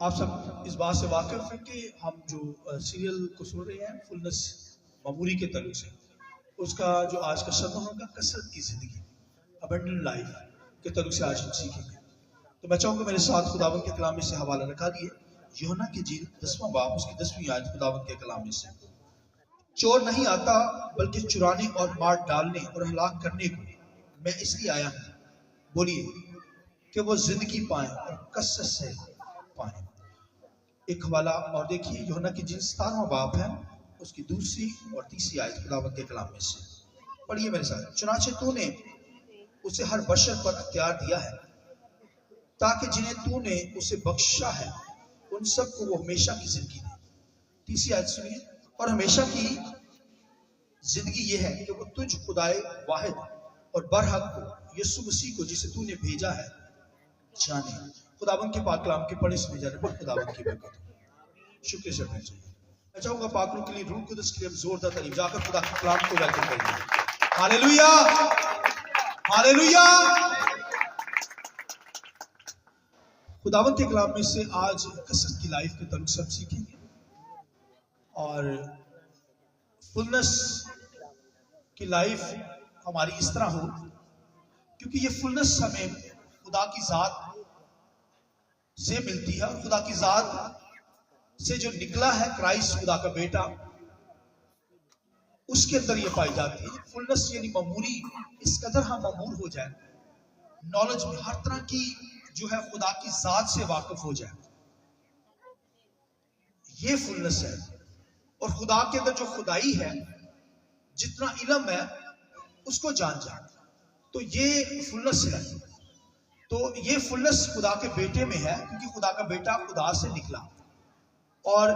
آپ سب اس بات سے واقف ہیں کہ ہم جو سیریل کو سن رہے ہیں فلنس معموری کے تعلق سے، اس کا جو آج کا سبق ہوگا کثرت کی زندگی، ابنڈنٹ لائف کے تعلق سے آج ہم سیکھیں گے۔ تو میں چاہوں گا میرے ساتھ خداوند کے کلام میں سے حوالہ رکھا دیے، یوحنا کی انجیل 10واں باب اس کی 10ویں آیت خداوند کے کلام میں سے، چور نہیں آتا بلکہ چرانے اور مار ڈالنے اور ہلاک کرنے کو میں اس لیے آیا ہوں، بولیے کہ وہ زندگی پائیں اور کثرت سے پائیں۔ ایک حوالہ اور دیکھیے، یوحنا کی انجیل 17واں باب ہے، اس کی دوسری اور تیسری آیت خداوند کے کلام میں سے پڑھیے میرے ساتھ۔ چنانچہ تو نے اسے ہر بشر پر اختیار دیا ہے تاکہ جنہیں تو نے اسے بخشا ہے ان سب کو وہ ہمیشہ کی زندگی دے۔ تیسری آیت سنیے، اور ہمیشہ کی زندگی یہ ہے کہ وہ تجھ خدائے واحد اور برحق کو، یسوع مسیح کو جسے تو نے بھیجا ہے، جانے۔ خداوند کے پاک کلام کے پڑھے سنے جانے پر خداوند کی برکت ہو۔ شکریہ سے پڑھنا چاہیے۔ میں چاہوں گا پاک روح کے لیے، روح قدس کے لیے ہم زوردار تعریف جا کر خدا کے کلام کو ویلکم کریں گے۔ Hallelujah, hallelujah. خداوند کے کلام میں سے آج کثرت کی لائف کے تعلق سے ہم سیکھیں گے، اور فلنس کی لائف ہماری اس طرح ہو کیونکہ یہ فلنس ہمیں خدا کی ذات سے ملتی ہے، اور خدا کی ذات سے جو نکلا ہے کرائسٹ خدا کا بیٹا، اس کے اندر یہ پائی جاتی ہے۔ فلنس یعنی معموری، اس قدر ہم معمور ہو جائیں، نالج میں ہر طرح کی جو ہے خدا کی ذات سے واقف ہو جائے، یہ فلنس ہے۔ اور خدا کے اندر جو خدائی ہے، جتنا علم ہے اس کو جان جائے، تو یہ فلنس ہے۔ تو یہ فلنس خدا کے بیٹے میں ہے، کیونکہ خدا کا بیٹا خدا سے نکلا، اور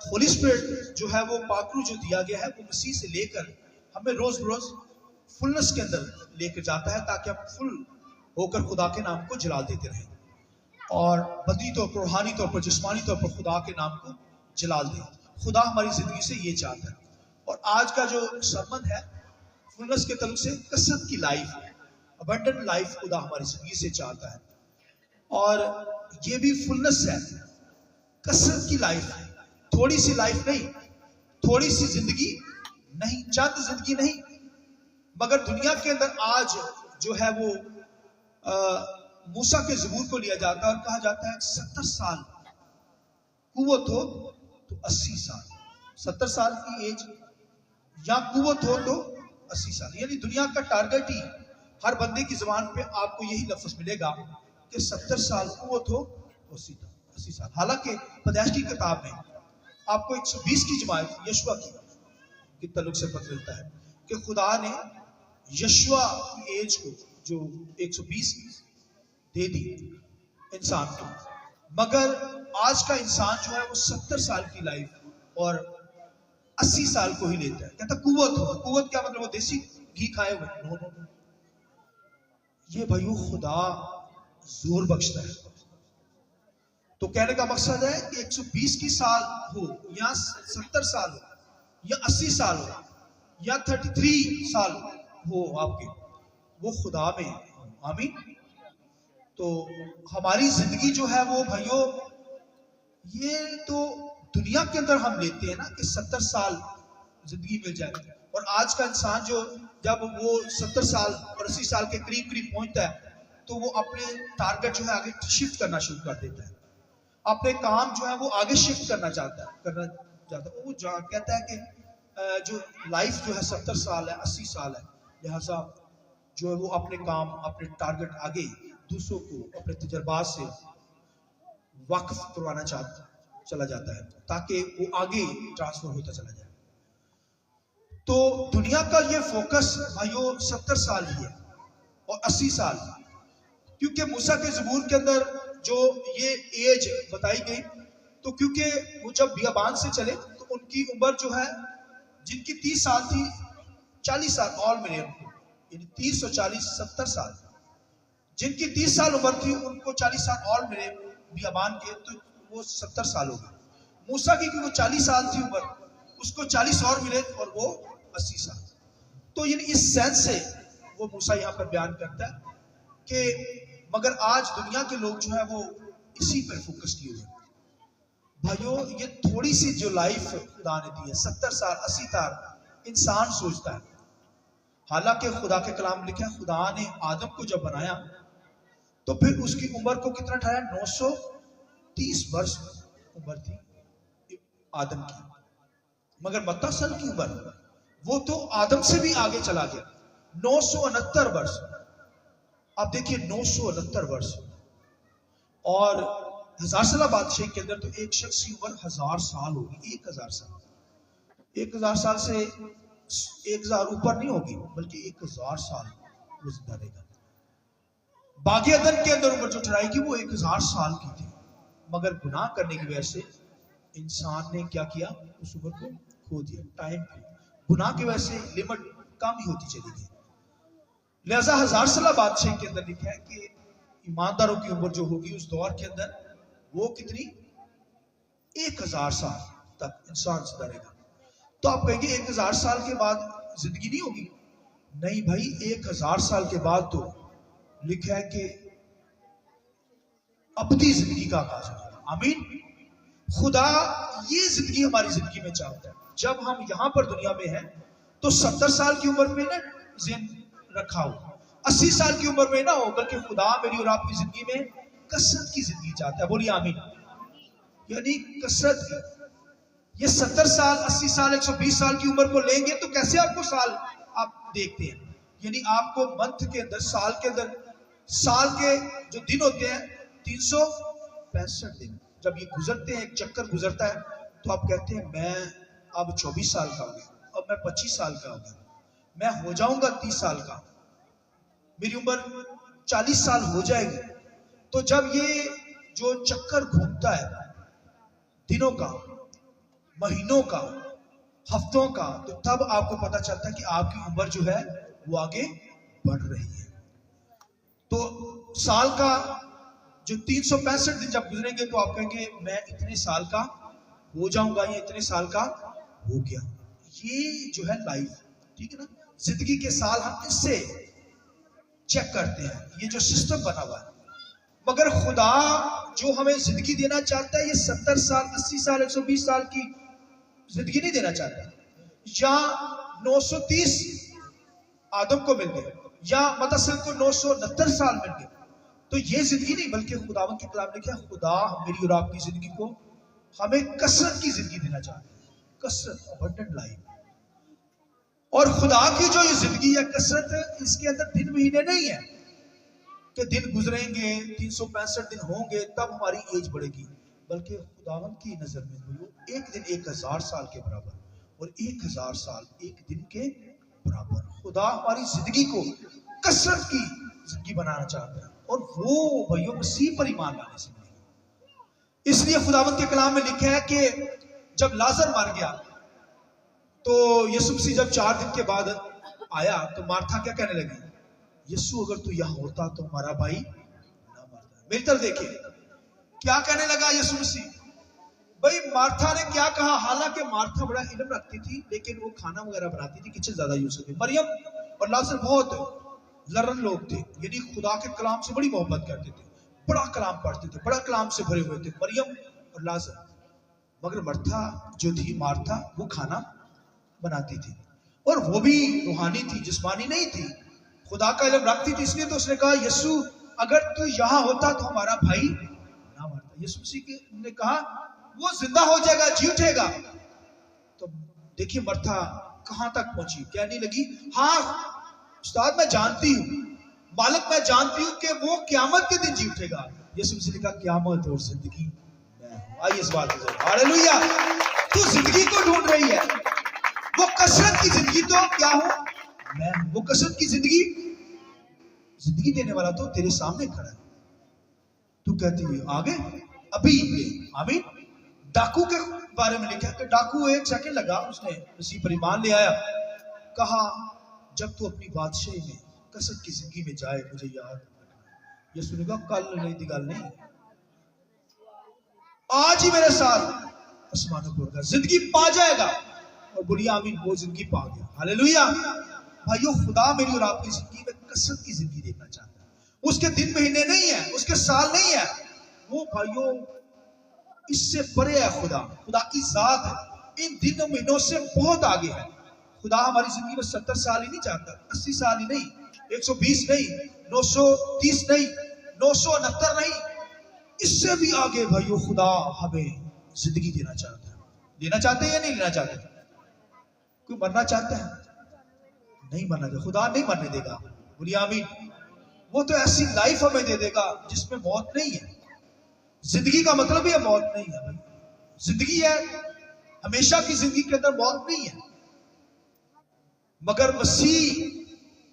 ہولی اسپرٹ جو ہے وہ پاک روح جو دیا گیا ہے وہ مسیح سے لے کر ہمیں روز بروز فلنس کے اندر لے کر جاتا ہے، تاکہ ہم فل ہو کر خدا کے نام کو جلال دیتے رہیں، اور بدنی طور پر، روحانی طور پر، جسمانی طور پر خدا کے نام کو جلال دیں۔ خدا ہماری زندگی سے یہ چاہتا ہے۔ اور آج کا جو سرمن ہے فلنس کے تعلق سے کثرت کی لائف، ابنڈنٹ لائف خدا ہماری زندگی سے چاہتا ہے، اور یہ بھی فلنس ہے، کثرت کی لائف، تھوڑی سی لائف نہیں، تھوڑی سی زندگی نہیں، چند زندگی نہیں، مگر دنیا کے اندر آج جو ہے وہ موسیٰ کے زبور کو لیا جاتا ہے اور کہا جاتا ہے 70 سال قوت ہو تو 80 سال، 70 سال کی ایج یا قوت ہو تو 80 سال، یعنی دنیا کا ٹارگٹ ہی ہر بندے کی زبان پہ آپ کو یہی لفظ ملے گا کہ 70 سال قوت ہو تو 80 سال۔ حالانکہ پیدائش کی کتاب میں آپ کو 120 کی جماعت یشوع کی تعلق سے پتہ ملتا ہے کہ خدا نے یشوع کی ایج کو جو 120 دے دی انسان کو، مگر آج کا انسان جو ہے وہ 70 سال کی لائف اور 80 سال کو ہی لیتا ہے۔ کہتا قوت ہو، قوت کیا مطلب؟ وہ دیسی گھی کھائے ہوئے؟ نو نو نو، یہ بھائیو خدا زور بخشتا ہے۔ تو کہنے کا مقصد ہے کہ 120 کی سال ہو یا 70 سال ہو یا 80 سال ہو یا 33 سال ہو آپ کے، وہ خدا میں ہے۔ آمین۔ تو ہماری زندگی جو ہے وہ بھائیو، یہ تو دنیا کے اندر ہم لیتے ہیں نا کہ 70 سال زندگی مل جائے، اور آج کا انسان جو جب وہ 70 سال اور 80 سال کے قریب پہنچتا ہے تو وہ اپنے ٹارگٹ جو ہے آگے شفٹ کرنا شروع کر دیتا ہے، اپنے کام جو ہے وہ آگے شفٹ کرنا چاہتا ہے۔ وہ کہتا ہے کہ جو لائف جو ہے 70 سال ہے، 80 سال ہے، لہٰذا جو ہے وہ اپنے کام، اپنے ٹارگٹ آگے دوسروں کو اپنے تجربات سے واقف کروانا چلا جاتا ہے تاکہ وہ آگے ٹرانسفر ہوتا چلا جائے۔ تو دنیا کا یہ فوکس بھائیو 70 سال ہی ہے اور 80 سال، کیونکہ موسیٰ کے زبور کے اندر جو یہ ایج بتائی گئی، تو کیونکہ وہ جب بیابان سے چلے تو ان کی عمر جو ہے، جن کی 30 سال تھی، 40 سال اور ملے ان کو، یعنی 30 اور 40 70 سال، جن کی 30 سال عمر تھی ان کو 40 سال اور ملے بیابان کے، تو وہ 70 سال ہو گئے۔ موسیٰ کی وہ 40 سال تھی عمر، اس کو 40 اور ملے اور وہ 80 سال۔ تو یعنی اس سینس سے وہ موسیٰ یہاں پر بیان کرتا ہے کہ مگر آج دنیا کے لوگ جو ہے وہ اسی پر فوکس کیے ہوئے ہیں، بھائیوں یہ تھوڑی سی جو لائف خدا نے دی ہے 70 سال 80 سال انسان سوچتا ہے، حالانکہ خدا کے کلام لکھا ہے خدا نے آدم کو جب بنایا تو پھر اس کی عمر کو کتنا ٹھہرایا 930 برس عمر تھی آدم کی، مگر متصل کی عمر وہ تو آدم سے بھی آگے چلا گیا 969 برس. آپ دیکھیے 969 برس اور 1000 سالہ بادشاہی کے اندر تو ایک شخص کی عمر 1000 سال ہوگی. 1000 سال 1000 سال سے 1000 اوپر نہیں ہوگی بلکہ 1000 سال وہ زندہ رہے گا. باغ عدن کے اندر عمر جو ٹھہرائی گی وہ 1000 سال کی تھی، مگر گناہ کرنے کی وجہ سے انسان نے کیا کیا اس عمر کو کھو دیا. ٹائم کو گناہ کی وجہ سے لمٹ کم ہی ہوتی چلی گئی. لہذا 1000 سالہ بادشاہی کے اندر لکھا ہے کہ ایمانداروں کی عمر جو ہوگی اس دور کے اندر وہ کتنی 1000 سال تک انسان زندہ رہے گا. تو آپ کہیں گے 1000 سال کے بعد زندگی نہیں ہوگی؟ نہیں بھائی، 1000 سال کے بعد تو لکھا ہے کہ ابدی زندگی کا آغاز ہوگا. آمین. خدا یہ زندگی ہماری زندگی میں چاہتا ہے. جب ہم یہاں پر دنیا میں ہیں تو 70 سال کی عمر میں نہ ذہن رکھا ہو، 80 سال کی عمر میں نہ ہو، بلکہ خدا میری اور آپ کی زندگی میں کثرت کی زندگی چاہتا ہے. بولیے آمین. یعنی کثرت کی. یہ 70 سال 80 سال 120 سال کی عمر کو لیں گے تو کیسے آپ کو سال آپ دیکھتے ہیں؟ یعنی آپ کو منتھ کے اندر سال کے اندر سال کے جو دن ہوتے ہیں 365 دن جب یہ گزرتے ہیں، ایک چکر گزرتا ہے تو آپ کہتے ہیں میں اب 24 سال کا ہو گیا، اب میں 25 سال کا ہو گیا، میں ہو جاؤں گا 30 سال کا، میری عمر 40 سال ہو جائے گی. تو جب یہ جو چکر گھومتا ہے دنوں کا، مہینوں کا، ہفتوں کا، تو تب آپ کو پتا چلتا ہے کہ آپ کی عمر جو ہے وہ آگے بڑھ رہی ہے. تو سال کا جو 365 دن جب گزریں گے تو آپ کہیں گے میں اتنے سال کا ہو جاؤں گا یا اتنے سال کا ہو گیا. یہ جو ہے لائف، ٹھیک ہے نا، زندگی کے سال ہم اس سے چیک کرتے ہیں، یہ جو سسٹم بنا ہوا ہے. مگر خدا جو ہمیں زندگی دینا چاہتا ہے یہ 70 سال 80 سال 120 سال کی زندگی نہیں دینا چاہتا. یا 930 آدم کو مل گئے یا متصل کو 969 سال مل گئے تو یہ زندگی نہیں، بلکہ خداوند کے کلام نے کیا خدا میری اور آپ کی زندگی کو ہمیں کثرت کی زندگی دینا چاہتا ہے. کثرت، abundant life. اور خدا کی جو یہ زندگی ہے کثرت، اس کے اندر دن مہینے نہیں ہے کہ دن گزریں گے 365 دن ہوں گے تب ہماری ایج بڑھے گی، بلکہ خداوند کی نظر میں ایک دن 1000 سال کے برابر اور 1000 سال ایک دن کے برابر. خدا ہماری زندگی کو کثرت کی زندگی بنانا چاہتا ہے اور وہ بھائیوں مسیح پر ایمان لانے سے ملے گی. اس لیے خداوند کے کلام میں لکھا ہے کہ جب لازر مر گیا تو یسوع مسیح جب 4 دن کے بعد آیا تو مارتھا کیا کہنے لگی؟ یسوع اگر تو یہاں ہوتا تو ہمارا بھائی نہ مرتا. میری طرف دیکھیں کیا کہنے لگا یسوع مسیح. بھائی مارتھا نے کیا کہا؟ حالانکہ مارتھا بڑا علم رکھتی تھی لیکن وہ کھانا وغیرہ بناتی تھی، کچن زیادہ یوز کرتی. مریم اور لازر بہت لرن لوگ تھے، یعنی خدا کے کلام سے بڑی محبت کرتے تھے، بڑا کلام پڑھتے تھے، بڑا کلام سے بھرے ہوئے تھے مریم اور لازر. مگر مرتھا جو تھی مارتھا وہ کھانا بناتی تھی اور وہ بھی روحانی تھی، جسمانی نہیں تھی، خدا کا علم رکھتی تھی. اس لیے تو اس نے کہا یسوع اگر تو یہاں ہوتا تو ہمارا بھائی نہ مرتا. یسوع مسیح نے کہا وہ زندہ ہو جائے گا، جی اٹھے گا. تو دیکھیے مرتھا کہاں تک پہنچی، کہنے لگی ہاں استاد میں جانتی ہوں، مالک میں جانتی ہوں کہ وہ قیامت کے دن جی اٹھے گا. یسوع مسیح نے کہا قیامت اور زندگی میں ہوں. آئیے اس بات کو ہاللویا. تو زندگی کو ڈھونڈ رہی ہے، وہ کثرت کی زندگی تو کیا ہوں میں ہوں. وہ کثرت کی زندگی دینے والا تو تیرے سامنے کھڑا ہے. تو کہتی ہوئی آگے ابھی آمین. ڈاکو کے بارے میں لکھا کہ ڈاکو 1 سیکنڈ لگا، اس نے مسیح پر ایمان لے آیا. کہا جب تو اپنی بادشاہی میں کثرت کی زندگی میں جائے مجھے یاد رکھنا. یسوع نے کہا کل نہیں دی گل نہیں، آج ہی میرے ساتھ آسمانوں پر ہوگا، زندگی پا جائے گا. اور بولیے آمین. وہ زندگی پا گیا. ہاللویا. بھائیو خدا میری اور آپ کی زندگی میں کثرت کی زندگی دیکھنا چاہتا ہے. اس کے دن مہینے نہیں ہے، اس کے سال نہیں ہے، وہ بھائیو اس سے پرے ہے خدا، خدا کی ذات ہے، ان دنوں مہینوں سے بہت آگے ہے۔ خدا ہماری زندگی میں 70 سال ہی نہیں چاہتا، 80 سال ہی نہیں، 120 نہیں، 930 نہیں، 969 نہیں، اس سے بھی آگے بھائیو خدا ہمیں زندگی دینا چاہتا ہے۔ لینا چاہتے ہیں یا نہیں لینا چاہتے؟ کوئی مرنا چاہتا ہے؟ نہیں مرنا چاہتا، خدا نہیں مرنے دے گا، بولیے آمین۔ وہ تو ایسی لائف ہمیں دے دے گا جس میں موت نہیں ہے۔ زندگی کا مطلب یہ موت نہیں ہے بھائی، زندگی ہے، ہمیشہ کی زندگی کے اندر موت نہیں ہے، مگر مسیح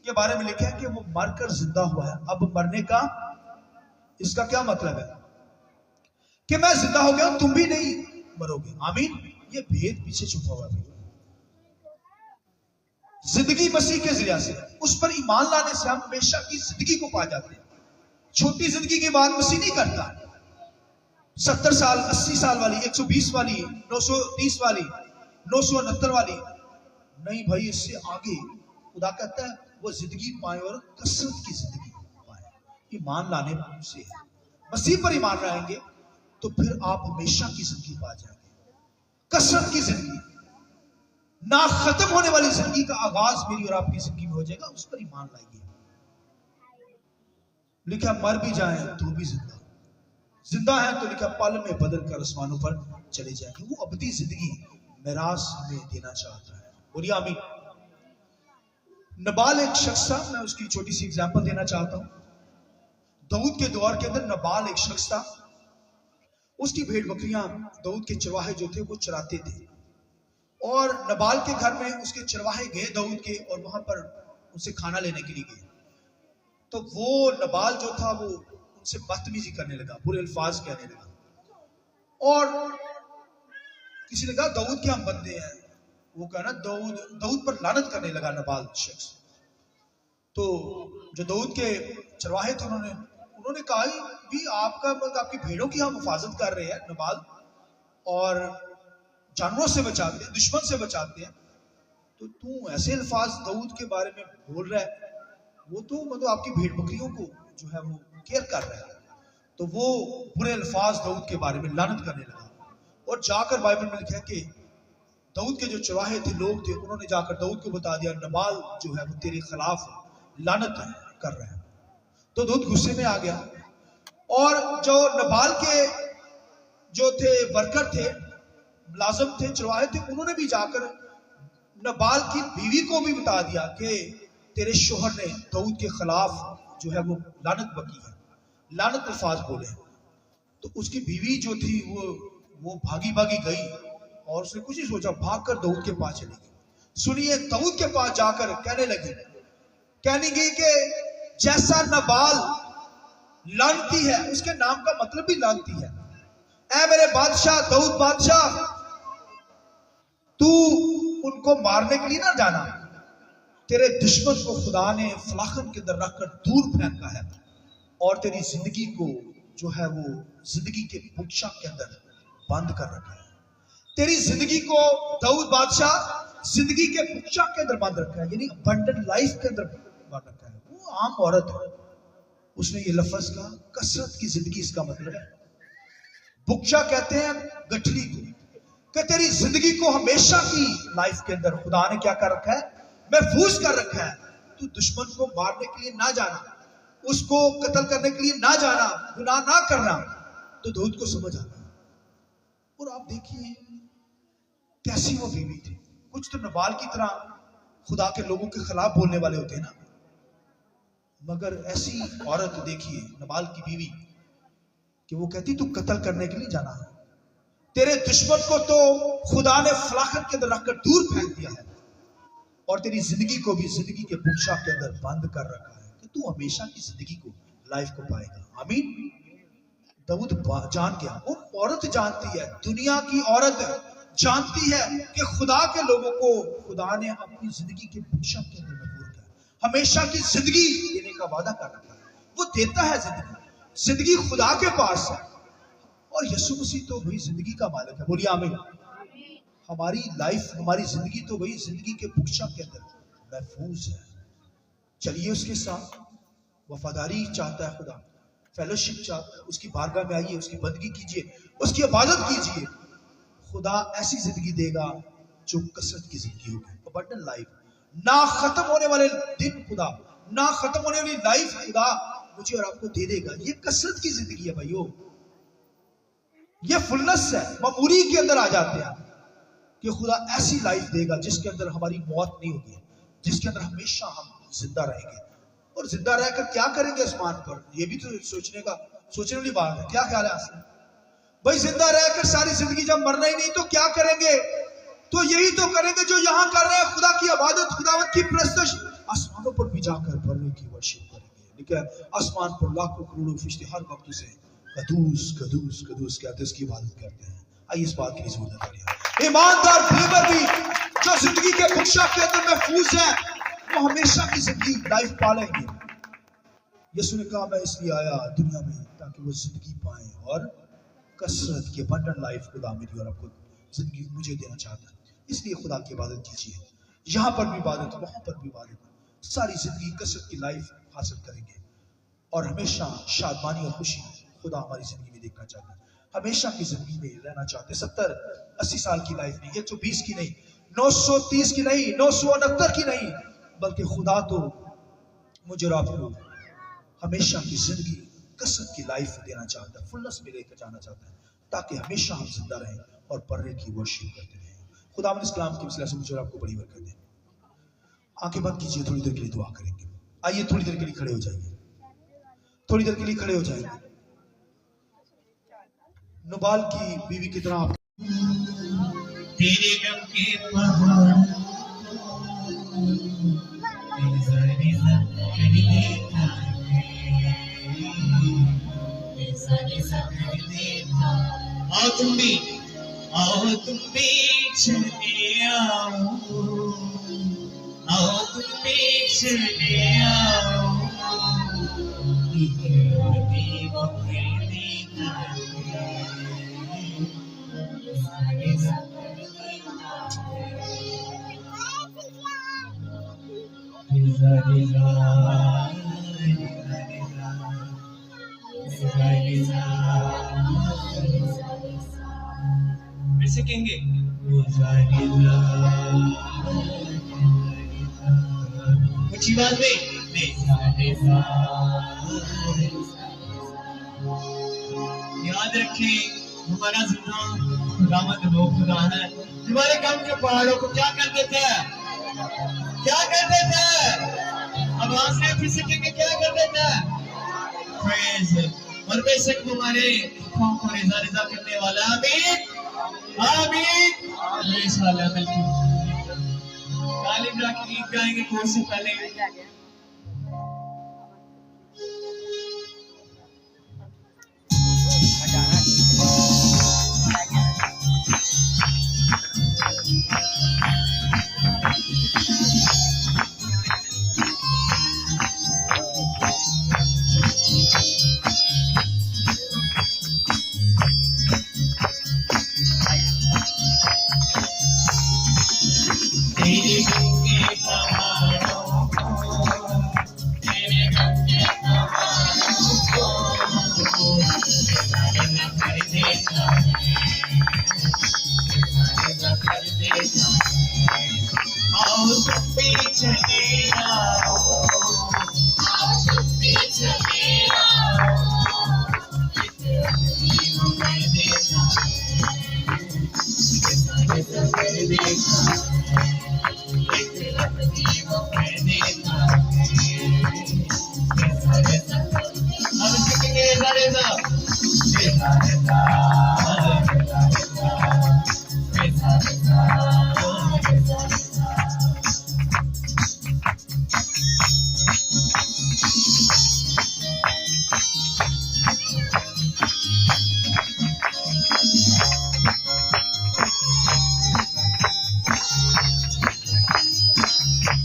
کے بارے میں لکھا ہے کہ وہ مر کر زندہ ہوا ہے۔ اب مرنے کا اس کا کیا مطلب ہے؟ کہ میں زندہ ہو گیا ہوں، تم بھی نہیں مرو گے، آمین۔ یہ بھید پیچھے چھپا ہوا ہے۔ زندگی مسیح کے ذریعے سے، اس پر ایمان لانے سے ہم ہمیشہ کی زندگی کو پا جاتے ہیں۔ چھوٹی زندگی کی بات مسیح نہیں کرتا، 70 سال 80 سال والی، 120 والی، 930 والی، 969 والی نہیں بھائی، اس سے آگے خدا کہتا ہے وہ زندگی پائے اور کثرت کی زندگی پائے۔ ایمان لانے سے مسیح پر ایمان رہیں گے تو پھر آپ ہمیشہ کی زندگی پا جائیں گے، کثرت کی زندگی، نہ ختم ہونے والی زندگی کا آغاز میری اور آپ کی زندگی میں ہو جائے گا۔ اس پر ایمان لائیے۔ لکھا مر بھی جائیں تو بھی زندہ، زندہ ہیں تو لکھا پل میں بدل کر آسمانوں پر چلے جائیں گے۔ وہ ابدی زندگی میراث ہمیں دینا چاہتا ہے، بولیے آمین۔ نبال ایک شخص تھا، میں اس کی چھوٹی سی اگزامپل دینا چاہتا ہوں۔ داؤد کے دور کے اندر نبال ایک شخص تھا، اس کی بھیڑ بکریاں داؤد کے چرواہے جو تھے وہ چراتے تھے، اور نبال کے گھر میں اس کے چرواہے گئے داؤد کے، اور وہاں پر ان سے کھانا لینے کے لیے گئے، تو وہ نبال جو تھا وہ ان سے بدتمیزی کرنے لگا، برے الفاظ کہنے لگا، اور کسی نے کہا داؤد کے ہم بندے ہیں، وہ کہنا داؤد پر لعنت کرنے لگا نبال شخص۔ تو جو داؤد کے چرواہے تھے انہوں نے کہا بھی آپ کی بھیڑوں کی ہم حفاظت کر رہے ہیں نبال، اور جانوروں سے بچاتے ہیں، دشمن سے بچاتے ہیں، تو ایسے الفاظ داؤد کے بارے میں بول رہا ہے، وہ تو مطلب آپ کی بھیڑ بکریوں کو جو ہے وہ کیئر کر رہا ہے۔ تو وہ برے الفاظ داؤد کے بارے میں لعنت کرنے لگا، اور جا کر بائبل میں لکھا ہے کہ داؤد کے جو چرواہے تھے، لوگ تھے، انہوں نے جا کر داؤد کو بتا دیا نبال جو ہے وہ تیرے خلاف لعنت کر رہا ہے۔ تو داؤد غصے میں آ گیا، اور جو نبال کے جو تھے ورکر تھے، ملازم تھے، چرواہے تھے، انہوں نے بھی جا کر نبال کی بیوی کو بھی بتا دیا کہ تیرے شوہر نے داؤد کے خلاف جو ہے وہ لعنت بکی ہے، لعنت الفاظ بولے ہیں۔ تو اس کی بیوی جو تھی وہ بھاگی گئی، اور اس نے کچھ نہیں سوچا، بھاگ کر داؤد کے پاس چلی گئی۔ سنیے، داؤد کے پاس جا کر کہنے لگی کہ جیسا نبال لعنتی ہے، اس کے نام کا مطلب بھی لعنتی ہے، اے میرے بادشاہ داؤد بادشاہ، تو ان کو مارنے کے لیے نہ جانا، تیرے دشمن کو خدا نے فلاخن کے اندر رکھ کر دور پھینکا ہے، اور تیری زندگی کو جو ہے وہ زندگی کے بخشا کے اندر بند کر رکھا ہے۔ تیری زندگی کو داؤد بادشاہ زندگی کے بخشا کے اندر بند رکھا ہے، یعنی ابنڈنٹ لائف کے اندر بند رکھا ہے۔ وہ عام عورت ہے، اس نے یہ لفظ کہا، کثرت کی زندگی اس کا مطلب ہے۔ بخشا کہتے ہیں گٹھلی کو، کہ تیری زندگی کو ہمیشہ کی لائف کے اندر خدا نے کیا کر رکھا ہے؟ محفوظ کر رکھا ہے۔ تو دشمن کو مارنے کے لیے نہ جانا، اس کو قتل کرنے کے لیے نہ جانا، گناہ نہ کرنا۔ تو داؤد کو سمجھ آتا ہے، اور آپ دیکھیے کیسی وہ بیوی تھی۔ کچھ تو نبال کی طرح خدا کے لوگوں کے خلاف بولنے والے ہوتے ہیں نا، مگر ایسی عورت دیکھیے نبال کی بیوی کہ وہ کہتی تو قتل کرنے کے لیے جانا ہے، تیرے دشمن کو تو خدا نے فلاخت کے اندر رکھ کر دور پھینک دیا ہے، اور تیری زندگی کو بھی زندگی کے بخشا کے اندر بند کر رکھا ہے، کہ تو ہمیشہ کی زندگی کو لائف کو پائے گا، آمین۔ داؤد جان گیا، وہ عورت جانتی ہے، دنیا کی عورت جانتی ہے کہ خدا کے لوگوں کو خدا نے اپنی زندگی کے بخشا کے اندر محفوظ کیا، ہمیشہ کی زندگی دینے کا وعدہ کر رکھا ہے، وہ دیتا ہے زندگی خدا کے پاس ہے، اور یسوع مسیح تو وہی زندگی کا مالک ہے، بولیے آمین۔ ہماری لائف، ہماری زندگی تو وہی زندگی کے بخشا کے اندر محفوظ ہے۔ چلیے اس کے ساتھ، وفاداری چاہتا ہے خدا، فیلوشپ چاہتا ہے، اس کی بارگاہ میں آئیے، اس کی بندگی کیجیے، اس کی عبادت کیجئے. خدا ایسی زندگی دے گا جو کثرت کی زندگی ہوگی. ابنڈنٹ لائف, نہ ختم ہونے والے دن خدا, نہ ختم ہونے والی لائف خدا مجھے اور آپ کو دے دے گا. یہ کثرت کی زندگی ہے بھائیو, یہ فلنس ہے. معمولی کے اندر آ جاتے ہیں کہ خدا ایسی لائف دے گا جس کے اندر ہماری موت نہیں ہوگی, جس کے اندر ہمیشہ ہم زندہ رہیں گے. اور زندہ رہ کر کیا کریں گے آسمان پر, یہ بھی تو سوچنے والی بات ہے. کیا خیال ہے آپ سے بھائی؟ زندہ رہ کر ساری زندگی جب مرنا ہی نہیں تو کیا کریں گے؟ تو یہی تو کریں گے جو یہاں کر رہے ہیں, خدا کی عبادت, خداوند کی پرستش. آسمانوں پر بھی جا کر پرنے کی ورشپ کریں گے. لیکن آسمان پر لاکھوں کروڑوں فرشتے ہر وقت اسے قدوس قدوس قدوس کہتے ہیں, اس کی عبادت کرتے ہیں. آئیے اس بات کے لیے ضرورت کریے. ایماندار بلیور بھی جو زندگی کے بخشا کے اندر محفوظ ہیں وہ ہمیشہ کی زندگی لائف پالیں گے. یسوع نے کہا میں اس لیے آیا دنیا میں تاکہ وہ زندگی پائیں اور کثرت کی ابنڈنٹ لائف. خدا میری اور آپ کو زندگی مجھے دینا چاہتا ہے. اس لیے خدا کی عبادت کیجیے. یہاں پر بھی عبادت, وہاں پر بھی عبادت. ساری زندگی کثرت کی لائف حاصل کریں گے اور ہمیشہ شادمانی اور خوشی خدا ہماری زندگی میں دیکھنا چاہتا ہے. ہمیشہ کی زندگی میں رہنا چاہتے ہیں. 70-80 سال کی لائف نہیں, 120 کی نہیں, 930 کی نہیں, 969 کی نہیں, بلکہ خدا تو مجھے اور آپ کو ہمیشہ کی زندگی کثرت کی لائف دینا چاہتا ہے, فلنس میں لے کر جانا چاہتا ہے تاکہ ہمیشہ ہم زندہ رہیں اور پرنے کی ورشپ کرتے رہیں. خدا اس کلام کی وسیلہ سے مجھے اور آپ کو بڑی برکت دے. آنکھیں بند کیجئے, تھوڑی دیر کے لیے دعا کریں گے. آئیے تھوڑی دیر کے لیے کھڑے ہو جائیے, تھوڑی دیر کے لیے کھڑے ہو جائیں گے. نبال کی بیوی کی طرح تیرے غم کے پہاڑ آؤ تم بھی چلے آؤ, آؤ تم بھی چلے آؤ. ایسے کہیں گے اچھی بات نہیں. یاد رکھیں ہمارا زندہ خداوند وہ خدا ہے. تمہارے غم کے پہاڑوں کو کیا کر دیتا ہے, کیا کر دیتا ہے؟ آواز میں پھر سے کہیں گے کیا کر دیتا ہے؟ پریز. اور بے شک ہمارے دکھوں کو رضا کرنے والا. آمین آمین. انشاءاللہ بالکل غالب را کی گیت گائیں گے کورس سے پہلے.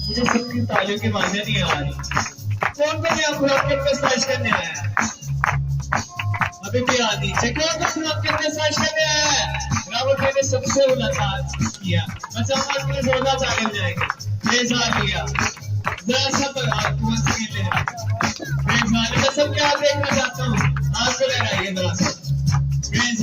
مجھے سب کی تعلیم کے معنی نہیں آ رہی. کون کو نیا خرافت کا سائش کرنے آیا ہے؟ ابھی بھی آدھی کون کو خرافت کا سائش کرنے آیا ہے؟ راوٹ نے سب سے ملاقات کیا. بچہ ہمارے کے لیے زیادہ تعلیم جائیں گے. بیزار لیا ذرا سا پر آپ کو سکین لے رہا. بیزار میں سب کے آپ دیکھنا چاہتا ہوں. آپ کو لے رہا ہے یہ ذرا سا.